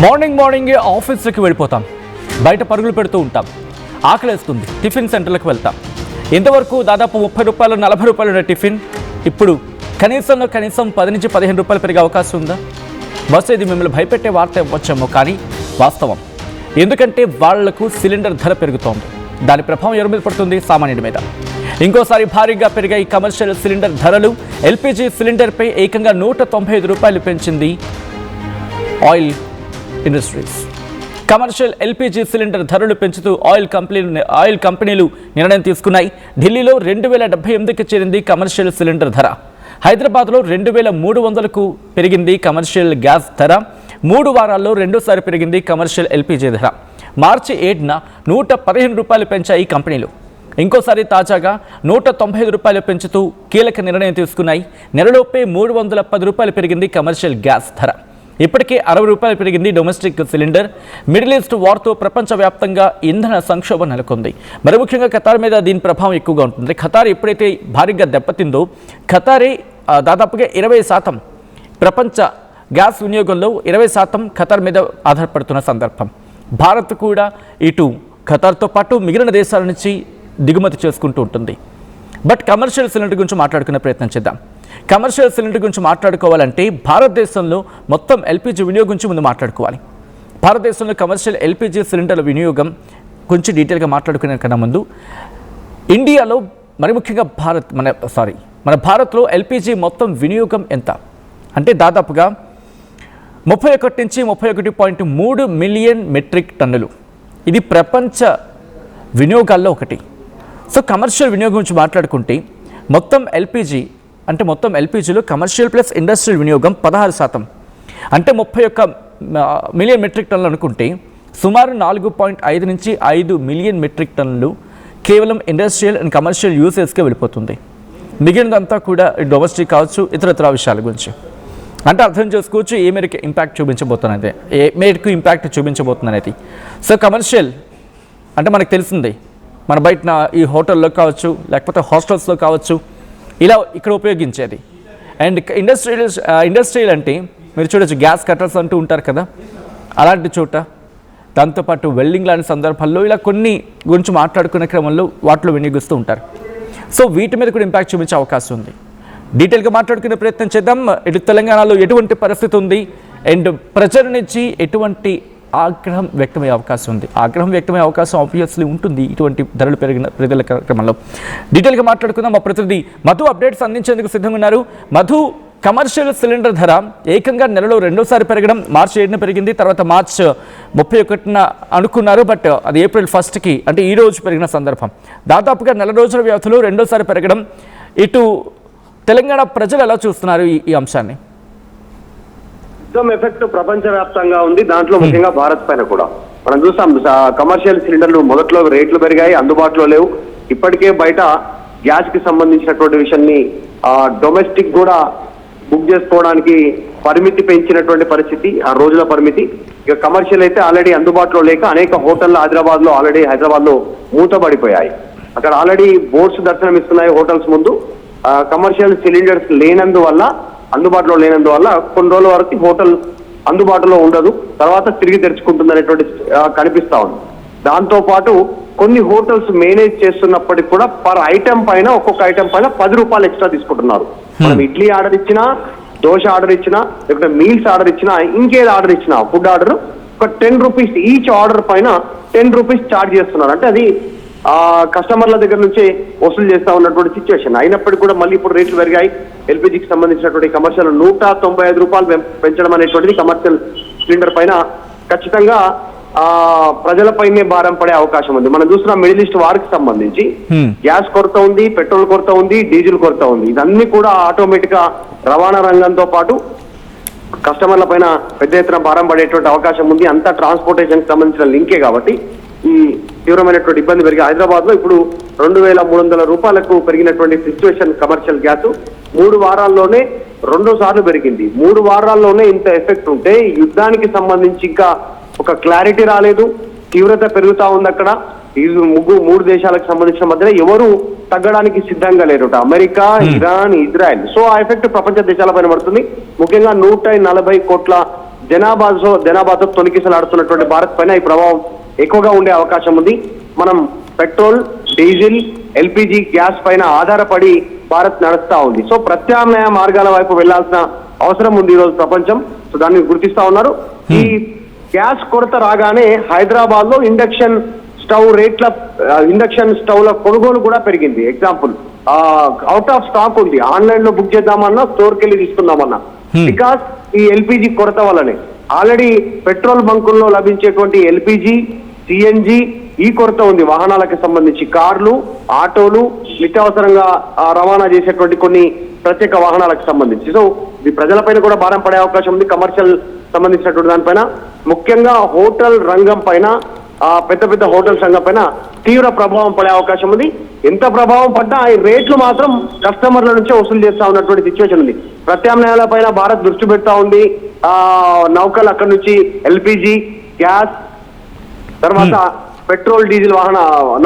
Morning ఆఫీస్కి వెళ్ళిపోతాం, బయట పరుగులు పెడుతూ ఉంటాం, ఆకలేస్తుంది, టిఫిన్ సెంటర్లకు వెళ్తాం. ఇంతవరకు దాదాపు 30 రూపాయలు 40 రూపాయలు ఉన్న టిఫిన్ ఇప్పుడు కనీసం 10 నుంచి 15 రూపాయలు పెరిగే అవకాశం ఉందా? బస్సు ఇది మిమ్మల్ని భయపెట్టే వార్త ఇవ్వచ్చేమో, కానీ వాస్తవం. ఎందుకంటే వాళ్లకు సిలిండర్ ధర పెరుగుతోంది. దాని ప్రభావం ఎవరి మీద పడుతుంది? సామాన్యుడి మీద. ఇంకోసారి భారీగా పెరిగాయి కమర్షియల్ సిలిండర్ ధరలు. ఎల్పీజీ సిలిండర్పై ఏకంగా 195 రూపాయలు పెంచింది oil industries. Commercial LPG cylinder ధరలు పెంచుతూ ఆయిల్ కంపెనీలు నిర్ణయం తీసుకున్నాయి. ఢిల్లీలో 2078కి చేరింది కమర్షియల్ సిలిండర్ ధర. హైదరాబాద్లో 2300కు పెరిగింది కమర్షియల్ గ్యాస్ ధర. 3 వారాల్లో రెండోసారి పెరిగింది కమర్షియల్ ఎల్పీజీ ధర. మార్చి 7న 115 రూపాయలు పెంచాయి కంపెనీలు. ఇంకోసారి తాజాగా 195 రూపాయలు పెంచుతూ కీలక నిర్ణయం తీసుకున్నాయి. నెలలోపే 310 రూపాయలు పెరిగింది కమర్షియల్ గ్యాస్ ధర. ఇప్పటికే 60 రూపాయలు పెరిగింది డొమెస్టిక్ సిలిండర్. మిడిల్ ఈస్ట్ వార్తో ప్రపంచవ్యాప్తంగా ఇంధన సంక్షోభం నెలకొంది. మరి ముఖ్యంగా ఖతార్ మీద దీని ప్రభావం ఎక్కువగా ఉంటుంది. ఖతార్ ఎప్పుడైతే భారీగా దెబ్బతిందో, ఖతారే దాదాపుగా 20% ప్రపంచ గ్యాస్ వినియోగంలో 20% ఖతార్ మీద ఆధారపడుతున్న సందర్భం. భారత్ కూడా ఇటు ఖతార్తో పాటు మిగిలిన దేశాల నుంచి దిగుమతి చేసుకుంటూ ఉంటుంది. బట్ కమర్షియల్ సిలిండర్ గురించి మాట్లాడుకునే ప్రయత్నం చేద్దాం. కమర్షియల్ సిలిండర్ గురించి మాట్లాడుకోవాలంటే భారతదేశంలో మొత్తం ఎల్పీజీ వినియోగం గురించి ముందు మాట్లాడుకోవాలి. భారతదేశంలో కమర్షియల్ ఎల్పీజీ సిలిండర్ల వినియోగం కొంచెం డీటెయిల్గా మాట్లాడుకునే కన్నా ముందు, ఇండియాలో మరి ముఖ్యంగా మన భారత్లో ఎల్పీజీ మొత్తం వినియోగం ఎంత అంటే దాదాపుగా 31 నుంచి 31.3 మిలియన్ మెట్రిక్ టన్నులు. ఇది ప్రపంచ వినియోగాల్లో ఒకటి. సో కమర్షియల్ వినియోగం గురించి మాట్లాడుకుంటే మొత్తం ఎల్పీజీలో కమర్షియల్ ప్లస్ ఇండస్ట్రియల్ వినియోగం 16%. అంటే 31 మిలియన్ మెట్రిక్ టన్నులు అనుకుంటే సుమారు 4.5 నుంచి 5 మిలియన్ మెట్రిక్ టన్నులు కేవలం ఇండస్ట్రియల్ అండ్ కమర్షియల్ యూసేజ్కే వెళ్ళిపోతుంది. మిగిలినంతా కూడా డొమెస్టిక్ కావచ్చు, ఇతరత్ర విషయాల గురించి. అంటే అర్థం చేసుకోవచ్చు ఏ మేరకు ఇంపాక్ట్ చూపించబోతుందనేది. సో కమర్షియల్ అంటే మనకు తెలిసిందే, మన బయట ఈ హోటల్లో కావచ్చు, లేకపోతే హాస్టల్స్లో కావచ్చు, ఇలా ఇక్కడ ఉపయోగించేది. అండ్ ఇండస్ట్రియల్ అంటే మీరు చూడొచ్చు, గ్యాస్ కట్టర్స్ అంటూ ఉంటారు కదా, అలాంటి చోట, దాంతోపాటు వెల్డింగ్ లాంటి సందర్భాల్లో ఇలా కొన్ని గురించి మాట్లాడుకునే క్రమంలో వాటిలో వినియోగిస్తూ ఉంటారు. సో వీటి మీద కూడా ఇంపాక్ట్ చూపించే అవకాశం ఉంది. డీటెయిల్గా మాట్లాడుకునే ప్రయత్నం చేద్దాం. ఇటు తెలంగాణలో ఎటువంటి పరిస్థితి ఉంది అండ్ ప్రజల నుంచి ఎటువంటి ఆగ్రహం వ్యక్తమయ్యే అవకాశం ఉంది. ఆగ్రహం వ్యక్తమయ్యే అవకాశం ఆబ్వియస్లీ ఉంటుంది ఇటువంటి ధరలు పెరిగిన ప్రజల క్రమంలో. డీటెయిల్గా మాట్లాడుకుందాం. మా ప్రతినిధి మధు అప్డేట్స్ అందించేందుకు సిద్ధంగా ఉన్నారు. మధు, కమర్షియల్ సిలిండర్ ధర ఏకంగా నెలలో రెండోసారి పెరగడం, మార్చి 7న పెరిగింది, తర్వాత మార్చి 31న అనుకున్నారు, బట్ అది ఏప్రిల్ 1కి అంటే ఈ రోజు పెరిగిన సందర్భం. దాదాపుగా నెల రోజుల వ్యవధిలో రెండోసారి పెరగడం. ఇటు తెలంగాణ ప్రజలు ఎలా చూస్తున్నారు ఈ అంశాన్ని? ఎఫెక్ట్ ప్రపంచవ్యాప్తంగా ఉంది, దాంట్లో ముఖ్యంగా భారత్ పైన కూడా మనం చూస్తాం. కమర్షియల్ సిలిండర్లు మొదట్లో రేట్లు పెరిగాయి, అందుబాటులో లేవు. ఇప్పటికే బయట గ్యాస్ కి సంబంధించినటువంటి విషయాన్ని డొమెస్టిక్ కూడా బుక్ చేసుకోవడానికి పరిమితి పెంచినటువంటి పరిస్థితి, ఆ రోజుల పరిమితి. ఇక కమర్షియల్ అయితే ఆల్రెడీ అందుబాటులో లేక అనేక హోటళ్లు హైదరాబాద్ లో మూతబడిపోయాయి. అక్కడ ఆల్రెడీ బోర్డ్స్ దర్శనం ఇస్తున్నాయి హోటల్స్ ముందు. కమర్షియల్ సిలిండర్స్ అందుబాటులో లేనందువల్ల కొన్ని రోజుల వరకు హోటల్ అందుబాటులో ఉండదు, తర్వాత తిరిగి తెరుచుకుంటుంది అనేటువంటి కనిపిస్తా ఉంది. దాంతో పాటు కొన్ని హోటల్స్ మేనేజ్ చేస్తున్నప్పటికీ కూడా ఒక్కొక్క ఐటమ్ పైన 10 రూపాయలు ఎక్స్ట్రా తీసుకుంటున్నారు. మనం ఇడ్లీ ఆర్డర్ ఇచ్చినా, దోశ ఆర్డర్ ఇచ్చినా, లేకపోతే మీల్స్ ఆర్డర్ ఇచ్చినా, ఇంకేది ఆర్డర్ ఇచ్చినా, ఫుడ్ ఆర్డర్ ఒక 10 రూపీస్ ఈచ్ ఆర్డర్ పైన 10 రూపీస్ ఛార్జ్ చేస్తున్నారు. అంటే అది కస్టమర్ల దగ్గర నుంచే వసూలు చేస్తా ఉన్నటువంటి సిచ్యువేషన్. అయినప్పటికీ కూడా మళ్ళీ ఇప్పుడు రేట్లు పెరిగాయి. ఎల్పీజీకి సంబంధించినటువంటి కమర్షియల్ 195 రూపాయలు పెంచడం అనేటువంటిది కమర్షియల్ సిలిండర్ పైన ఖచ్చితంగా ప్రజలపైనే భారం పడే అవకాశం ఉంది. మనం చూస్తున్న మిడిల్ ఈస్ట్ వార్కి సంబంధించి గ్యాస్ కొరత ఉంది, పెట్రోల్ కొరత ఉంది, డీజిల్ కొరత ఉంది. ఇదన్నీ కూడా ఆటోమేటిక్ గా రవాణా రంగంతో పాటు కస్టమర్ల పైన పెద్ద ఎత్తున భారం పడేటువంటి అవకాశం ఉంది. అంతా ట్రాన్స్పోర్టేషన్ కి సంబంధించిన లింకే కాబట్టి ఈ తీవ్రమైనటువంటి ఇబ్బంది పెరిగి హైదరాబాద్ లో ఇప్పుడు 2300 రూపాయలకు పెరిగినటువంటి సిచ్యువేషన్. కమర్షియల్ గ్యాస్ 3 వారాల్లోనే 2 సార్లు పెరిగింది. 3 వారాల్లోనే ఇంత ఎఫెక్ట్ ఉంటే యుద్ధానికి సంబంధించి ఇంకా ఒక క్లారిటీ రాలేదు, తీవ్రత పెరుగుతా ఉంది. అక్కడ ఈ 3 దేశాలకు సంబంధించిన మధ్యన ఎవరు తగ్గడానికి సిద్ధంగా లేరు, అమెరికా, ఇరాన్, ఇజ్రాయెల్. సో ఆ ఎఫెక్ట్ ప్రపంచ దేశాలపైన పడుతుంది. ముఖ్యంగా 140 కోట్ల జనాభాతో తొలికిసలాడుతున్నటువంటి భారత్ పైన ఈ ప్రభావం ఎక్కువగా ఉండే అవకాశం ఉంది. మనం పెట్రోల్, డీజిల్, ఎల్పిజి గ్యాస్ పైన ఆధారపడి భారత్ నడుస్తా ఉంది. సో ప్రత్యామ్నాయ మార్గాల వైపు వెళ్లాల్సిన అవసరం ఉంది ఈ రోజు ప్రపంచం. సో దాన్ని గుర్తిస్తా ఉన్నారు. ఈ గ్యాస్ కొరత రాగానే హైదరాబాద్ లో ఇండక్షన్ స్టవ్ల కొనుగోలు కూడా పెరిగింది. ఎగ్జాంపుల్, అవుట్ ఆఫ్ స్టాక్ ఉంది, ఆన్లైన్ లో బుక్ చేద్దామన్నా, స్టోర్కి వెళ్ళి తీసుకుందామన్నా, బికాస్ ఈ ఎల్పిజి కొరత వల్లనే. ఆల్రెడీ పెట్రోల్ బంకుల్లో లభించేటువంటి ఎల్పిజి, సిఎన్జి ఈ కొరత ఉంది. వాహనాలకు సంబంధించి కార్లు, ఆటోలు, నిత్యావసరంగా రవాణా చేసేటువంటి కొన్ని ప్రత్యేక వాహనాలకు సంబంధించి. సో ఇది ప్రజలపైన కూడా భారం పడే అవకాశం ఉంది. కమర్షియల్ సంబంధించినటువంటి దానిపైన, ముఖ్యంగా హోటల్ రంగం పైన, పెద్ద పెద్ద హోటల్స్ రంగం పైన తీవ్ర ప్రభావం పడే అవకాశం ఉంది. ఎంత ప్రభావం పడ్డా ఈ రేట్లు మాత్రం కస్టమర్ల నుంచే వసూలు చేస్తా ఉన్నటువంటి సిచ్యువేషన్ ఉంది. ప్రత్యామ్నాయాల పైన భారత్ దృష్టి పెడతా ఉంది. నౌకలు అక్కడి నుంచి ఎల్పిజి, గ్యాస్, తర్వాత పెట్రోల్, డీజిల్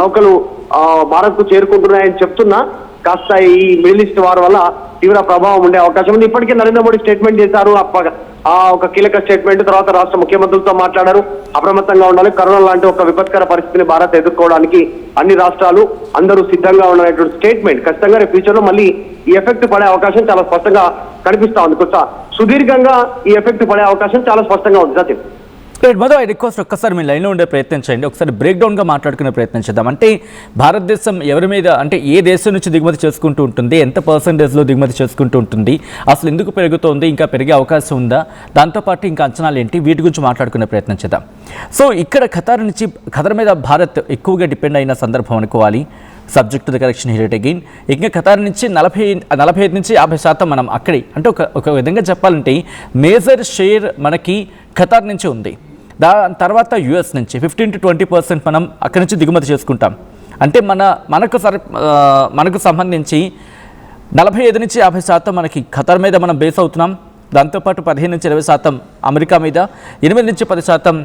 నౌకలు భారత్ కు చేరుకుంటున్నాయని చెప్తున్నా కాస్త ఈ మిడిల్ ఈస్ట్ వార్ వల్ల తీవ్ర ప్రభావం ఉండే అవకాశం ఉంది. ఇప్పటికే నరేంద్ర మోడీ స్టేట్మెంట్ చేశారు. ఒక కీలక స్టేట్మెంట్ తర్వాత రాష్ట్ర ముఖ్యమంత్రులతో మాట్లాడారు. అప్రమత్తంగా ఉండాలి, కరోనా లాంటి ఒక విపత్కర పరిస్థితిని భారత్ ఎదుర్కోవడానికి అన్ని రాష్ట్రాలు అందరూ సిద్ధంగా ఉండాలనేటువంటి స్టేట్మెంట్. ఖచ్చితంగా రేపు ఫ్యూచర్ లో మళ్ళీ ఈ ఎఫెక్ట్ పడే అవకాశం చాలా స్పష్టంగా కనిపిస్తా ఉంది. కొంచెం సుదీర్ఘంగా ఈ ఎఫెక్ట్ పడే అవకాశం చాలా స్పష్టంగా ఉంది. సత్యం, మధు, ఐ రిక్వెస్ట్ ఒక్కసారి మీ లైన్లో ఉండే ప్రయత్నం చేయండి. ఒకసారి బ్రేక్ డౌన్గా మాట్లాడుకునే ప్రయత్నం చేద్దాం. అంటే భారతదేశం ఎవరి మీద, అంటే ఏ దేశం నుంచి దిగుమతి చేసుకుంటూ ఉంటుంది, ఎంత పర్సెంటేజ్లో దిగుమతి చేసుకుంటూ ఉంటుంది, అసలు ఎందుకు పెరుగుతోంది, ఇంకా పెరిగే అవకాశం ఉందా, దాంతోపాటు ఇంకా అంచనాలు ఏంటి, వీటి గురించి మాట్లాడుకునే ప్రయత్నం చేద్దాం. సో ఇక్కడ ఖతర్ మీద భారత్ ఎక్కువగా డిపెండ్ అయిన సందర్భం అనుకోవాలి. Subject the correction here again. ఇంకా ఖతార్ నుంచి 45 నుంచి 50% మనం అక్కడి, అంటే ఒక విధంగా చెప్పాలంటే మేజర్ షేర్ మనకి ఖతార్ నుంచి ఉంది. దాని తర్వాత యుఎస్ నుంచి 15 to 20% మనం అక్కడి నుంచి దిగుమతి చేసుకుంటాం. అంటే మనకు సంబంధించి 45 నుంచి 50% మనకి ఖతార్ మీద మనం బేస్ అవుతున్నాం. దాంతోపాటు 15 నుంచి 20% అమెరికా మీద, 8 నుంచి 10%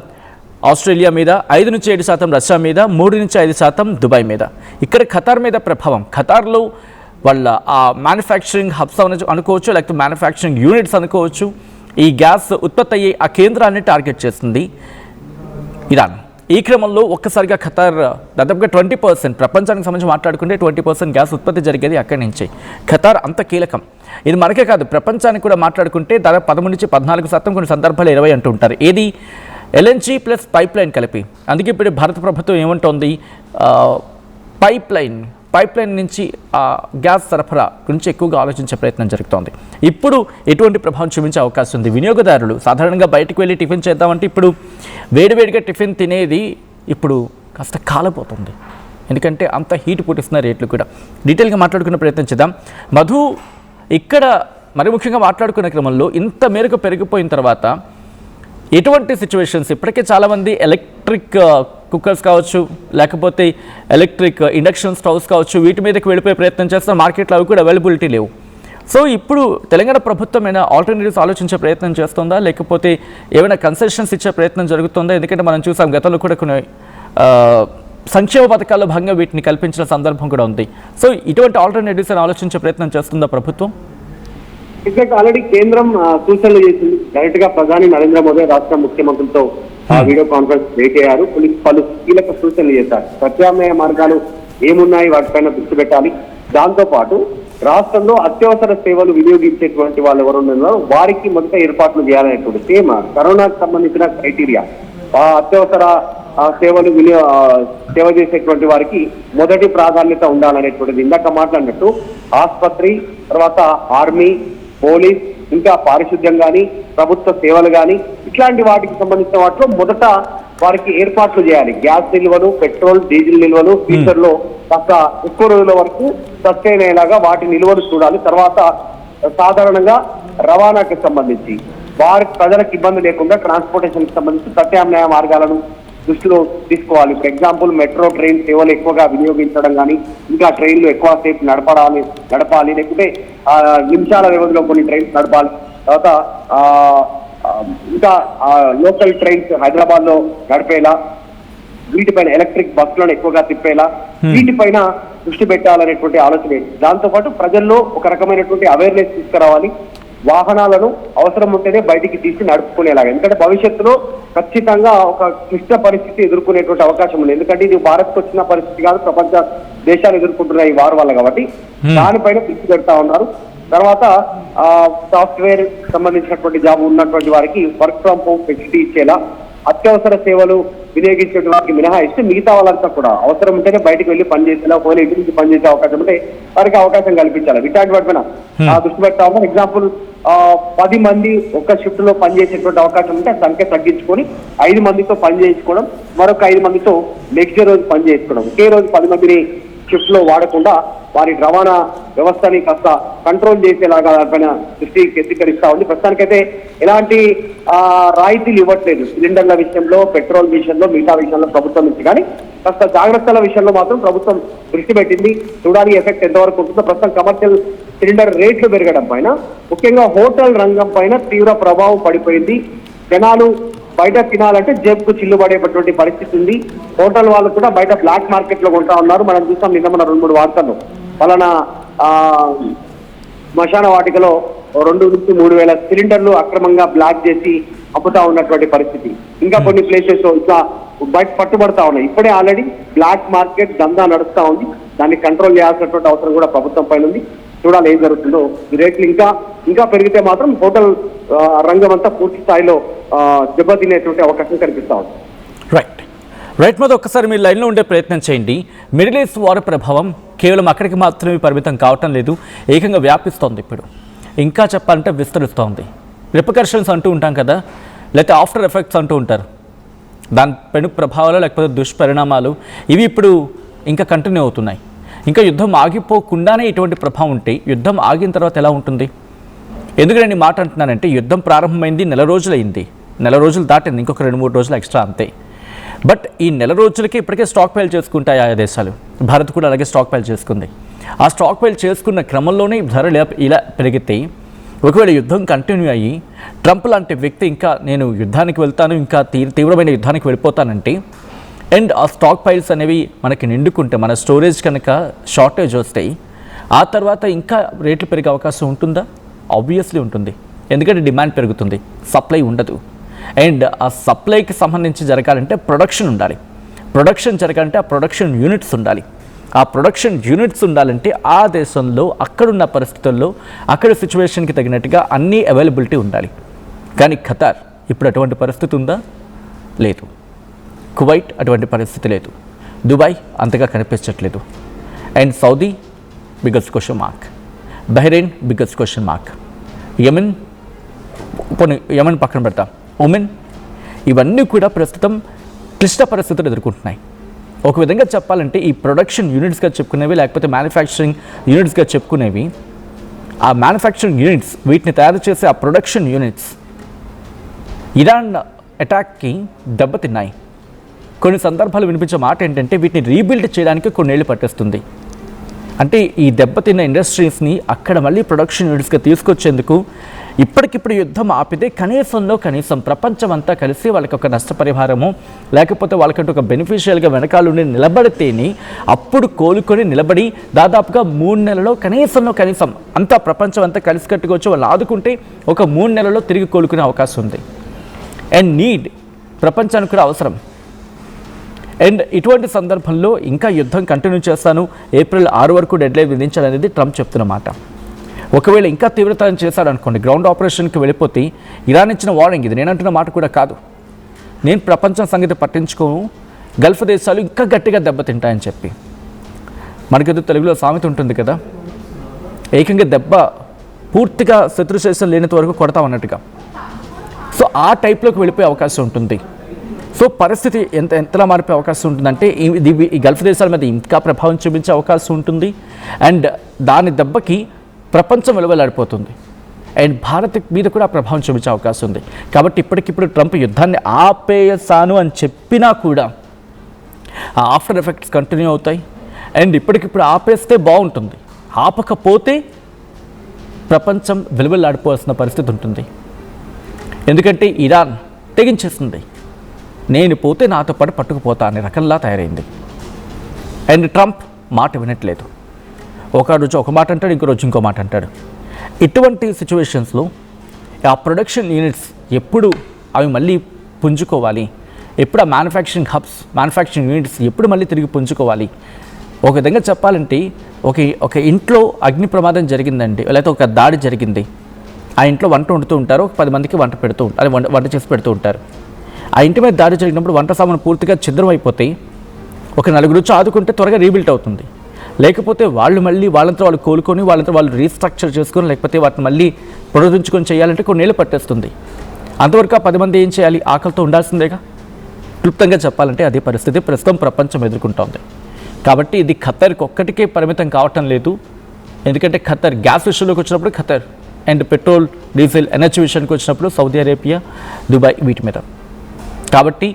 ఆస్ట్రేలియా మీద, 5 నుంచి 7% రష్యా మీద, 3 నుంచి 5% దుబాయ్ మీద. ఇక్కడ ఖతార్ మీద ప్రభావం, ఖతార్లో వాళ్ళ ఆ మ్యానుఫ్యాక్చరింగ్ హబ్స్ అనుకోవచ్చు, లేకపోతే మ్యానుఫ్యాక్చరింగ్ యూనిట్స్ అనుకోవచ్చు. ఈ గ్యాస్ ఉత్పత్తి అయ్యే ఆ కేంద్రాన్ని టార్గెట్ చేస్తుంది ఇరాన్. ఈ క్రమంలో ఒక్కసారిగా ఖతార్ దాదాపుగా 20%, ప్రపంచానికి సంబంధించి మాట్లాడుకుంటే 20% గ్యాస్ ఉత్పత్తి జరిగేది అక్కడి నుంచి. ఖతార్ అంత కీలకం. ఇది మనకే కాదు, ప్రపంచానికి కూడా మాట్లాడుకుంటే దాదాపు 13 నుంచి 14%, కొన్ని సందర్భాలు 20 అంటూ ఉంటారు. ఏది ఎల్ఎన్జీ ప్లస్ పైప్ లైన్ కలిపి. అందుకే ఇప్పుడు భారత ప్రభుత్వం ఏమంటోంది, పైప్ లైన్ నుంచి గ్యాస్ సరఫరా గురించి ఎక్కువగా ఆలోచించే ప్రయత్నం జరుగుతోంది. ఇప్పుడు ఎటువంటి ప్రభావం చూపించే అవకాశం ఉంది? వినియోగదారులు సాధారణంగా బయటకు వెళ్ళి టిఫిన్ చేద్దామంటే ఇప్పుడు వేడివేడిగా టిఫిన్ తినేది ఇప్పుడు కాస్త కాలిపోతుంది. ఎందుకంటే అంత హీట్ పుట్టిస్తున్న రేట్లు కూడా. డీటెయిల్గా మాట్లాడుకునే ప్రయత్నం చేద్దాం. మధు, ఇక్కడ మరి ముఖ్యంగా మాట్లాడుకునే క్రమంలో ఇంత మేరకు పెరిగిపోయిన తర్వాత ఎటువంటి సిచ్యువేషన్స్, ఇప్పటికే చాలామంది ఎలక్ట్రిక్ కుక్కర్స్ కావచ్చు, లేకపోతే ఎలక్ట్రిక్ ఇండక్షన్ స్టవ్స్ కావచ్చు, వీటి మీదకి వెళ్ళిపోయే ప్రయత్నం చేస్తున్న మార్కెట్లో అవి కూడా అవైలబిలిటీ లేవు. సో ఇప్పుడు తెలంగాణ ప్రభుత్వం ఏమైనా ఆల్టర్నేటివ్స్ ఆలోచించే ప్రయత్నం చేస్తుందా, లేకపోతే ఏమైనా కన్సెషన్స్ ఇచ్చే ప్రయత్నం జరుగుతుందా? ఎందుకంటే మనం చూసాం గతంలో కూడా కొన్ని సంక్షేమ పథకాల్లో భాగంగా వీటిని కల్పించిన సందర్భం కూడా ఉంది. సో ఇటువంటి ఆల్టర్నేటివ్స్ అని ఆలోచించే ప్రయత్నం చేస్తుందా ప్రభుత్వం? ఎగ్జాక్ట్, ఆల్రెడీ కేంద్రం సూచనలు చేసింది. డైరెక్ట్ గా ప్రధాని నరేంద్ర మోదీ రాష్ట్ర ముఖ్యమంత్రులతో వీడియో కాన్ఫరెన్స్ అయ్యారు. పలు కీలక సూచనలు చేశారు. ప్రత్యామ్నాయ మార్గాలు ఏమున్నాయి, వాటిపైన దృష్టి పెట్టాలి. దాంతో పాటు రాష్ట్రంలో అత్యవసర సేవలు వినియోగించేటువంటి వాళ్ళు ఎవరు ఉన్నారో వారికి మొదట ఏర్పాట్లు చేయాలనేటువంటి సేమ్ కరోనాకు సంబంధించిన క్రైటీరియా. అత్యవసర సేవలు సేవ చేసేటువంటి వారికి మొదటి ప్రాధాన్యత ఉండాలనేటువంటిది. ఇందాక మాట్లాడినట్టు ఆసుపత్రి, తర్వాత ఆర్మీ, పోలీస్, ఇంకా పారిశుద్ధ్యం కానీ, ప్రభుత్వ సేవలు కానీ, ఇట్లాంటి వాటికి సంబంధించిన వాటిలో మొదట వారికి ఏర్పాట్లు చేయాలి. గ్యాస్ నిల్వలు, పెట్రోల్, డీజిల్ నిల్వలు ఫ్యూచర్ లో కాస్త ఎక్కువ రోజుల వరకు సస్టైన్ అయ్యేలాగా వాటి నిల్వలు చూడాలి. తర్వాత సాధారణంగా రవాణాకి సంబంధించి ప్రజలకు ఇబ్బంది లేకుండా ట్రాన్స్పోర్టేషన్ కి సంబంధించి ప్రత్యామ్నాయ మార్గాలను దృష్టిలో తీసుకోవాలి. ఫర్ ఎగ్జాంపుల్ మెట్రో ట్రైన్ సేవలు ఎక్కువగా వినియోగించడం కానీ, ఇంకా ట్రైన్లు ఎక్కువ సేపు నడపాలి, లేకుంటే నిమిషాల వ్యవధిలో కొన్ని ట్రైన్స్ నడపాలి. తర్వాత ఇంకా లోకల్ ట్రైన్స్ హైదరాబాద్ లో నడిపేలా, వీటిపైన ఎలక్ట్రిక్ బస్సులను ఎక్కువగా తిప్పేలా, వీటిపైన దృష్టి పెట్టాలనేటువంటి ఆలోచన. దాంతోపాటు ప్రజల్లో ఒక రకమైనటువంటి అవేర్నెస్ తీసుకురావాలి. వాహనాలను అవసరం ఉంటేనే బయటికి తీసి నడుపుకునేలాగా. ఎందుకంటే భవిష్యత్తులో ఖచ్చితంగా ఒక క్లిష్ట పరిస్థితి ఎదుర్కొనేటువంటి అవకాశం ఉంది. ఎందుకంటే ఇది భారత్కు వచ్చిన పరిస్థితి కాదు, ప్రపంచ దేశాలు ఎదుర్కొంటున్న ఈ వార్ వల్ల. కాబట్టి దానిపైన దృష్టి పెడతా ఉన్నారు. తర్వాత సాఫ్ట్వేర్ సంబంధించినటువంటి జాబ్ ఉన్నటువంటి వారికి వర్క్ ఫ్రమ్ హోమ్ ఫెసిలిటీ ఇచ్చేలా, అత్యవసర సేవలు వినియోగించే వారికి మినహాయిస్తే మిగతా వాళ్ళంతా కూడా అవసరం ఉంటేనే బయటకు వెళ్ళి పనిచేసేలా, ఒకవేళ ఇంటి నుంచి పనిచేసే అవకాశం ఉంటే వారికి అవకాశం కల్పించాలి. ఇట్లాంటి వాటి పైన దృష్టి పెడతా ఉన్నాం. ఎగ్జాంపుల్ 10 మంది ఒక షిఫ్ట్ లో పనిచేసేటువంటి అవకాశం ఉంటే ఆ సంఖ్య తగ్గించుకొని 5 మందితో పని చేయించుకోవడం, మరొక 5 మందితో నెక్స్ట్ రోజు పని చేయించుకోవడం. ఒకే రోజు 10 మందిని షిఫ్ట్ లో వాడకుండా వారి రవాణా వ్యవస్థని కాస్త కంట్రోల్ చేసేలాగా దానిపైన దృష్టి కేంద్రీకరిస్తా ఉంది. ప్రస్తుతానికైతే ఎలాంటి రాయితీలు ఇవ్వట్లేదు సిలిండర్ల విషయంలో, పెట్రోల్ విషయంలో, మిగతా విషయంలో ప్రభుత్వం నుంచి. కానీ కాస్త జాగ్రత్తల విషయంలో మాత్రం ప్రభుత్వం దృష్టి పెట్టింది. చూడాలి ఎఫెక్ట్ ఎంతవరకు ఉంటుందో. ప్రస్తుతం కమర్షియల్ సిలిండర్ రేట్లు పెరగడం పైన, ముఖ్యంగా హోటల్ రంగం పైన తీవ్ర ప్రభావం పడిపోయింది. జనాలు బయట తినాలంటే జేబుకు చిల్లు పడేటటువంటి పరిస్థితి ఉంది. హోటల్ వాళ్ళు కూడా బయట బ్లాక్ మార్కెట్ లో కొంటా ఉన్నారు. మనం చూసాం నిన్న మన 2-3 వార్తల్లో వలన శ్మశాన వాటికలో 2 నుంచి 3 వేల సిలిండర్లు అక్రమంగా బ్లాక్ చేసి అమ్ముతా ఉన్నటువంటి పరిస్థితి. ఇంకా కొన్ని ప్లేసెస్ ఇట్లా బయట పట్టుబడతా ఉన్నాయి. ఇప్పుడే ఆల్రెడీ బ్లాక్ మార్కెట్ దందా నడుస్తా ఉంది. దాన్ని కంట్రోల్ చేయాల్సినటువంటి అవసరం కూడా ప్రభుత్వం పైన ఉంది. చూడాలి ఏం జరుగుతుందో. ఈ రేట్లు ఇంకా పెరిగితే మాత్రం హోటల్ రంగం అంతా పూర్తి స్థాయిలో దెబ్బతినేటువంటి అవకాశం కనిపిస్తా ఉంది. రైట్ మీద ఒక్కసారి మీరు లైన్లో ఉండే ప్రయత్నం చేయండి. మిడిల్ ఈస్ట్ వార్ ప్రభావం కేవలం అక్కడికి మాత్రమే పరిమితం కావటం లేదు, ఏకంగా వ్యాపిస్తోంది. ఇప్పుడు ఇంకా చెప్పాలంటే విస్తరిస్తోంది. రిపకర్షన్స్ అంటూ ఉంటాం కదా, లేకపోతే ఆఫ్టర్ ఎఫెక్ట్స్ అంటూ ఉంటారు. దాని పెను ప్రభావాలు లేకపోతే దుష్పరిణామాలు ఇవి ఇప్పుడు ఇంకా కంటిన్యూ అవుతున్నాయి. ఇంకా యుద్ధం ఆగిపోకుండానే ఇటువంటి ప్రభావం ఉంటే యుద్ధం ఆగిన తర్వాత ఎలా ఉంటుంది? ఎందుకంటే నేను మాట అంటున్నానంటే యుద్ధం ప్రారంభమైంది 4 రోజులైంది, 4 రోజులు దాటింది, ఇంకొక 2-3 రోజులు ఎక్స్ట్రా అంతే. బట్ ఈ 4 రోజులకి ఇప్పటికే స్టాక్ పైల్ చేసుకుంటాయి ఆయా దేశాలు. భారత్ కూడా అలాగే స్టాక్ పైల్ చేసుకుంది. ఆ స్టాక్ పైల్ చేసుకున్న క్రమంలోనే ధరలు ఇలా పెరిగితే, ఒకవేళ యుద్ధం కంటిన్యూ అయ్యి ట్రంప్ లాంటి వ్యక్తి ఇంకా నేను యుద్ధానికి వెళ్తాను, ఇంకా తీవ్రమైన యుద్ధానికి వెళ్ళిపోతానంటే, అండ్ ఆ స్టాక్ పైల్స్ అనేవి మనకి నిండుకుంటే, మన స్టోరేజ్ కనుక షార్టేజ్ వస్తే, ఆ తర్వాత ఇంకా రేట్లు పెరిగే అవకాశం ఉంటుందా? ఆబ్వియస్లీ ఉంటుంది. ఎందుకంటే డిమాండ్ పెరుగుతుంది, సప్లై ఉండదు. అండ్ ఆ సప్లైకి సంబంధించి జరగాలంటే ప్రొడక్షన్ ఉండాలి. ప్రొడక్షన్ జరగాలంటే ఆ ప్రొడక్షన్ యూనిట్స్ ఉండాలి. ఆ ప్రొడక్షన్ యూనిట్స్ ఉండాలంటే ఆ దేశంలో అక్కడున్న పరిస్థితుల్లో అక్కడ సిచ్యువేషన్కి తగినట్టుగా అన్నీ అవైలబిలిటీ ఉండాలి. కానీ ఖతార్ ఇప్పుడు అటువంటి పరిస్థితి ఉందా? లేదు. కువైట్ అటువంటి పరిస్థితి లేదు. దుబాయ్ అంతగా కనిపించట్లేదు. And Saudi biggest question mark. Bahrain biggest question mark. Yemen పక్కన పెడతాం, ఒమెన్, ఇవన్నీ కూడా ప్రస్తుతం క్లిష్ట పరిస్థితులు ఎదుర్కొంటున్నాయి. ఒక విధంగా చెప్పాలంటే ఈ ప్రొడక్షన్ యూనిట్స్గా చెప్పుకునేవి, లేకపోతే మ్యానుఫ్యాక్చరింగ్ యూనిట్స్గా చెప్పుకునేవి, ఆ మ్యానుఫ్యాక్చరింగ్ యూనిట్స్, వీటిని తయారు చేసే ఆ ప్రొడక్షన్ యూనిట్స్ ఇరాన్ అటాక్కి దెబ్బతిన్నాయి. కొన్ని సందర్భాలు వినిపించే మాట ఏంటంటే వీటిని రీబిల్డ్ చేయడానికి కొన్నేళ్ళు పట్టేస్తుంది. అంటే ఈ దెబ్బతిన్న ఇండస్ట్రీస్ని అక్కడ మళ్ళీ ప్రొడక్షన్ యూనిట్స్గా తీసుకొచ్చేందుకు ఇప్పటికిప్పుడు యుద్ధం ఆపితే కనీసం ప్రపంచం అంతా కలిసి వాళ్ళకి ఒక నష్టపరిహారము, లేకపోతే వాళ్ళకంటే ఒక బెనిఫిషియల్గా వెనకాలండి నిలబడితేనే అప్పుడు కోలుకొని నిలబడి దాదాపుగా 3 నెలల్లో కనీసం అంతా ప్రపంచం అంతా కలిసి కట్టుకొచ్చి వాళ్ళు ఆదుకుంటే ఒక 3 నెలల్లో తిరిగి కోలుకునే అవకాశం ఉంది. అండ్ నీడ్ ప్రపంచానికి కూడా అవసరం. అండ్ ఇటువంటి సందర్భంలో ఇంకా యుద్ధం కంటిన్యూ చేస్తాను, ఏప్రిల్ 6 వరకు డెడ్లైన్ విధించాలనేది ట్రంప్ చెప్తున్న మాట. ఒకవేళ ఇంకా తీవ్రతరం చేశాడనుకోండి, గ్రౌండ్ ఆపరేషన్కి వెళ్ళిపోతే, ఇరాన్ ఇచ్చిన వార్నింగ్ ఇది, నేనంటున్న మాట కూడా కాదు, నేను ప్రపంచం సంగతి పట్టించుకోను, గల్ఫ్ దేశాలు ఇంకా గట్టిగా దెబ్బతింటాయని చెప్పి. మనకేదో తెలుగులో సామెత ఉంటుంది కదా, ఏకంగా దెబ్బ పూర్తిగా శత్రుశేషం లేనంత వరకు కొడతామన్నట్టుగా. సో ఆ టైప్లోకి వెళ్ళిపోయే అవకాశం ఉంటుంది. సో పరిస్థితి ఎంతలా మారిపోయే అవకాశం ఉంటుందంటే ఈ గల్ఫ్ దేశాల మీద ఇంకా ప్రభావం చూపించే అవకాశం ఉంటుంది. అండ్ దాని దెబ్బకి ప్రపంచం వెలువలాడిపోతుంది. అండ్ భారత్ మీద కూడా ప్రభావం చూపించే అవకాశం ఉంది. కాబట్టి ఇప్పటికిప్పుడు ట్రంప్ యుద్ధాన్ని ఆపేసాను అని చెప్పినా కూడా ఆ ఆఫ్టర్ ఎఫెక్ట్స్ కంటిన్యూ అవుతాయి. అండ్ ఇప్పటికిప్పుడు ఆపేస్తే బాగుంటుంది, ఆపకపోతే ప్రపంచం వెలువలాడిపోవాల్సిన పరిస్థితి ఉంటుంది. ఎందుకంటే ఇరాన్ తెగించేస్తుంది, నేను పోతే నాతో పాటు పట్టుకుపోతా అనే రకంలా తయారైంది. అండ్ ట్రంప్ మాట వినట్లేదు. ఒక రోజు ఒక మాట అంటాడు, ఇంకో రోజు ఇంకో మాట అంటాడు. ఇటువంటి సిచ్యువేషన్స్లో ఆ ప్రొడక్షన్ యూనిట్స్ ఎప్పుడు అవి మళ్ళీ పుంజుకోవాలి, ఎప్పుడు ఆ మ్యానుఫ్యాక్చరింగ్ యూనిట్స్ ఎప్పుడు మళ్ళీ తిరిగి పుంజుకోవాలి. ఒక విధంగా చెప్పాలంటే ఒక ఇంట్లో అగ్ని ప్రమాదం జరిగిందండి, లేకపోతే ఒక దాడి జరిగింది. ఆ ఇంట్లో వంట వండుతూ ఉంటారు, ఒక 10 మందికి వంట పెడుతూ ఉంటారు, వంట చేసి పెడుతూ ఉంటారు. ఆ ఇంటి మీద దాడి జరిగినప్పుడు వంట సామాను పూర్తిగా ఛిద్రం అయిపోతే ఒక నలుగురు వచ్చి ఆదుకుంటే త్వరగా రీబిల్ట్ అవుతుంది. లేకపోతే వాళ్ళంతా వాళ్ళు కోలుకొని వాళ్ళంతా వాళ్ళు రీస్ట్రక్చర్ చేసుకొని లేకపోతే వాటిని మళ్ళీ పునరుద్ధరించుకొని చేయాలంటే కొన్నేళ్ళు పట్టేస్తుంది. అంతవరకు ఆ 10 మంది ఏం చేయాలి? ఆకలితో ఉండాల్సిందేగా. క్లుప్తంగా చెప్పాలంటే అదే పరిస్థితి ప్రస్తుతం ప్రపంచం ఎదుర్కొంటోంది. కాబట్టి ఇది ఖతర్కి ఒక్కటికే పరిమితం కావటం లేదు. ఎందుకంటే ఖతర్ గ్యాస్ విషయంలోకి వచ్చినప్పుడు Qatar, and petrol diesel energy విషయానికి వచ్చినప్పుడు సౌదీ అరేబియా, దుబాయ్ వీటి మీద. కాబట్టి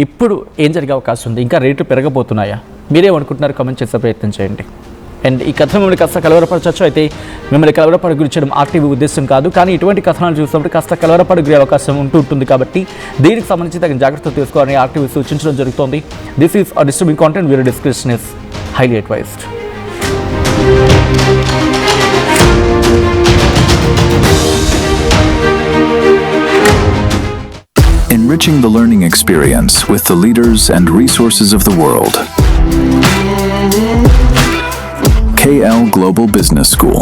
ఇప్పుడు ఏం జరిగే అవకాశం ఉంది? ఇంకా రేట్లు పెరగబోతున్నాయా? మీరేమనుకుంటున్నారు? కామెంట్ చేసే ప్రయత్నం చేయండి. అండ్ ఈ కథ మిమ్మల్ని కాస్త కలవరపరచచ్చు. అయితే మిమ్మల్ని కలవరపడ గురించడం ఆర్టీవీ ఉద్దేశం కాదు, కానీ ఇటువంటి కథనాలు చూసినప్పుడు కాస్త కలవరపడ గురే అవకాశం ఉంటుంది. కాబట్టి దీనికి సంబంధించి తగిన జాగ్రత్తలు తీసుకోవాలని ఆర్టీవీ సూచించడం జరుగుతోంది. This is a disturbing content. Viewer discretion is highly advised. Enriching the learning experience with the leaders and resources of the world. KL Global Business School.